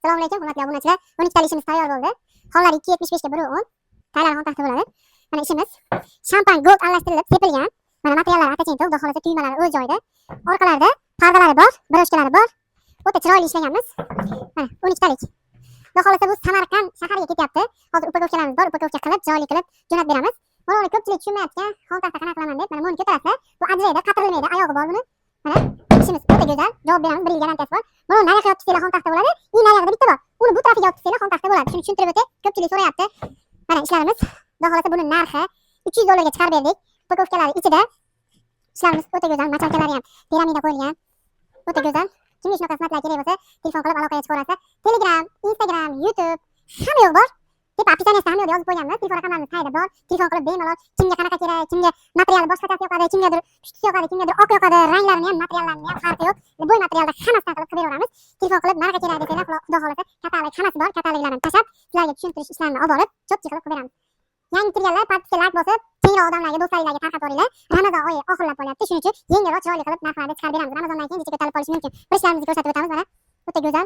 Assalomu alaykum, hurmatli obunachilar. 12 talik ishimiz tayyor bo'ldi. Xonlar 2.75 ga 1.10. Taylar xon taxta bo'ladi. Mana ishimiz shampan gold aralashtirilib, sepilgan. Mana materiallar atachin, xudo xolasa tugmalari o'z joyida. Orqalarida pardalari bor, broshkalari bor. O'ta chiroyli ishlaganmiz. Mana 12 talik. Xudo xolasa bu Samarqand shahariga ketyapti. Hozir upakovkalarimiz bor, upakovka qilib, joyli qilib jo'natib beramiz. Mana ko'pchilik tushunmayotgan, xon taxta qanaqa qilaman deb, mana buni ko'tarasa, bu ajraydi, qatirilmaydi, oyog'i bor buni. Mana ishimiz o'ta go'zal. Javob beramiz, 1 yil garantiyasi bor. Mana nariyoqqa yopib tursanglar xon taxta bo'ladi. Nariyog'ida bitta bor. Uni bu tarafiga yopib tursanglar xon taxta bo'ladi. Shuni tushuntirib o'tay. Ko'pchilik so'rayapti. Mana ishlarimiz. Xudo xolasa buni narxi $300 ga chiqarib berdik. Upakovkalari ichida ishlarimiz o'ta go'zal. Machalkalari ham piramida qo'yilgan. O'ta go'zal. Kimga shunaqa xizmatlar kerak bo'lsa, telefon qilib aloqaga chiqa olasiz. Telegram, Instagram, YouTube hamma yo'q bor. Deb aplikasiyada hamma yo'q yozib qo'yganmiz. Telefon raqamlarimiz qayerda bor. Telefon qilib bemalol kimga qanaqa kerak, kimga material boshqachasi yoqadi, kimgadir pushti yoqadi, kimgadir oq yoqadi, ranglarini ham, materiallarini ham farqi yo'q. Bo'y materialda hammasidan qilib beraveramiz. Telefon qilib nariga kerak desanglar, xudo xolasa katalog hammasi bor. Kataloglarni tashlab, sizlarga tushuntirish ishlarini olib borib, cho'tchi qilib beramiz. Yangi kirganlar pastga like bosib, kengroq odamlarga, do'stlaringizga tarqatib yuboringlar. Ramazon oyi oxirlab qolyapti. Shuning uchun yengilroq chiroyli qilib narxlarni chiqarib beramiz. Ramazondan keyin ko'tarib qolish mumkin. Bir ishlarimizni ko'rsatib o'tamiz mana. O'ta go'zal.